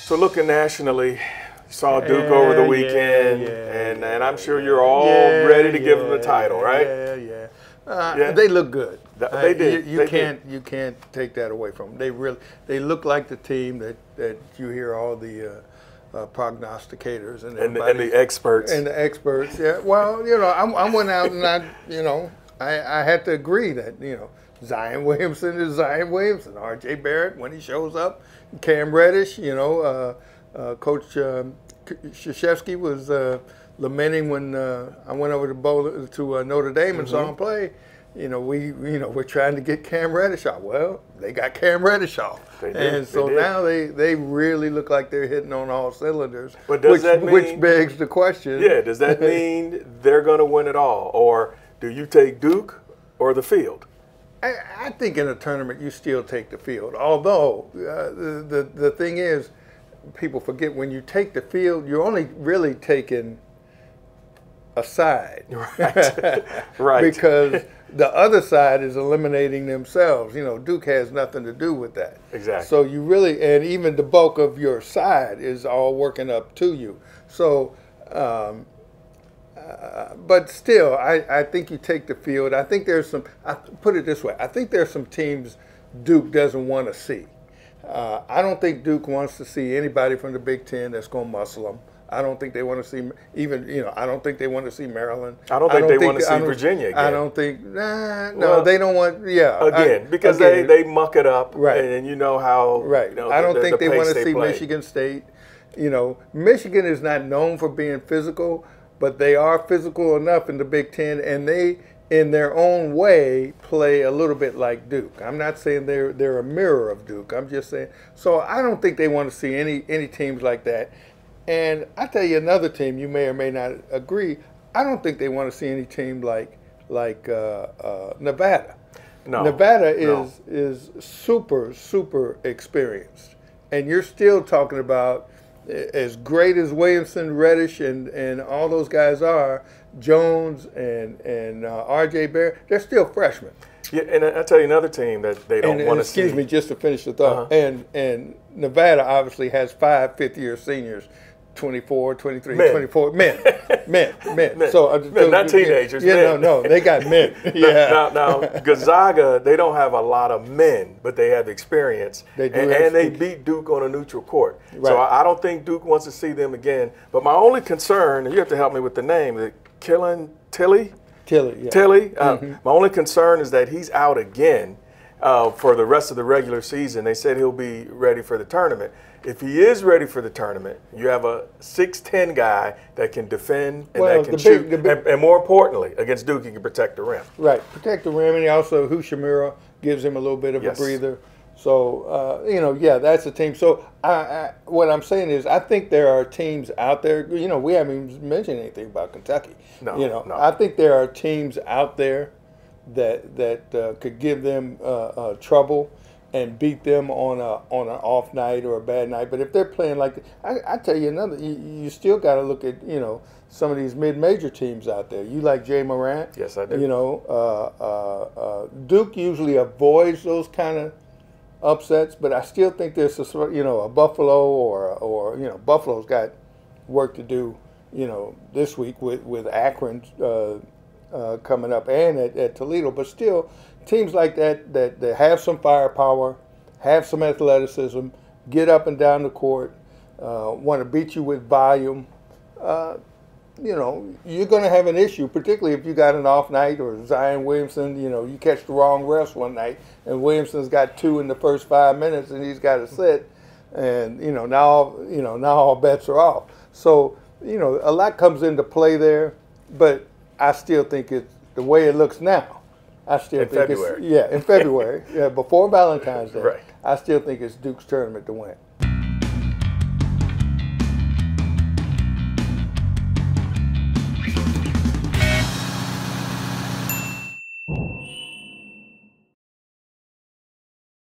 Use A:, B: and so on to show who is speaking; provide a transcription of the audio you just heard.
A: So looking nationally, saw Duke over the weekend, and I'm sure you're all ready to give them the title, right?
B: They look good.
A: They did.
B: You can't take that away from them. They look like the team that you hear all the prognosticators and
A: the experts.
B: And the experts, yeah. Well, I went out and I had to agree that, Zion Williamson is Zion Williamson. R.J. Barrett, when he shows up, Cam Reddish, Coach Krzyzewski was lamenting when I went over to Notre Dame and saw him play. We're trying to get Cam Reddish off. Well, they got Cam Reddish off, now they really look like they're hitting on all cylinders.
A: But does that mean,
B: which begs the question?
A: Yeah, does that mean they're going to win it all, or do you take Duke or the field?
B: I think in a tournament you still take the field. Although the thing is, people forget when you take the field, you're only really taking a side,
A: right?
B: Because the other side is eliminating themselves. Duke has nothing to do with that.
A: Exactly.
B: So you really, and even the bulk of your side is all working up to you. So, but still, I think you take the field. I think there's some. I put it this way: I think there's some teams Duke doesn't want to see. I don't think Duke wants to see anybody from the Big Ten that's going to muscle them. I don't think they want to see I don't think they want to see Maryland.
A: I don't think they want to see Virginia again.
B: I don't think. No, they don't want. Yeah,
A: again, because they muck it up,
B: right?
A: And you know how.
B: Right. I don't think they want to see Michigan State. Michigan is not known for being physical, but they are physical enough in the Big Ten, and they, in their own way, play a little bit like Duke. I'm not saying they're a mirror of Duke. I'm just saying. So I don't think they want to see any teams like that. And I tell you another team, you may or may not agree. I don't think they want to see any team like Nevada.
A: No,
B: Nevada is super experienced, and you're still talking about, as great as Williamson, Reddish, and all those guys are, Jones and R.J. Barrett, they're still freshmen.
A: Yeah, and I tell you another team that they don't want to see.
B: Excuse me, just to finish the thought. And Nevada obviously has 5 fifth-year seniors. 24, 23,
A: men.
B: 24 men. So
A: men, not teenagers.
B: Yeah, no, they got men. Yeah.
A: Now Gonzaga, they don't have a lot of men, but they have experience.
B: They do,
A: and they beat Duke on a neutral court.
B: Right.
A: So I don't think Duke wants to see them again. But my only concern, and you have to help me with the name, Tilly. My only concern is that he's out again for the rest of the regular season. They said he'll be ready for the tournament. If he is ready for the tournament, you have a 6'10" guy that can defend and that can shoot. And more importantly, against Duke, he can protect the rim.
B: Right, protect the rim, and also Hachimura gives him a little bit of a breather. So, that's a team. So what I'm saying is I think there are teams out there, we haven't even mentioned anything about Kentucky.
A: No.
B: I think there are teams out there that could give them trouble and beat them on an off night or a bad night. But if they're playing like I tell you another, you still got to look at some of these mid-major teams out there. You like Jay Morant?
A: Yes, I do.
B: Duke usually avoids those kind of upsets, but I still think there's a Buffalo or Buffalo's got work to do this week with Akron coming up and at Toledo, but still. Teams like that have some firepower, have some athleticism, get up and down the court, want to beat you with volume, you're going to have an issue, particularly if you got an off night or Zion Williamson, you catch the wrong refs one night and Williamson's got 2 in the first 5 minutes and he's got to sit, and now all bets are off. So a lot comes into play there, but I still think it's the way it looks now. I still think
A: February.
B: in February, before Valentine's Day.
A: Right.
B: I still think it's Duke's tournament to win.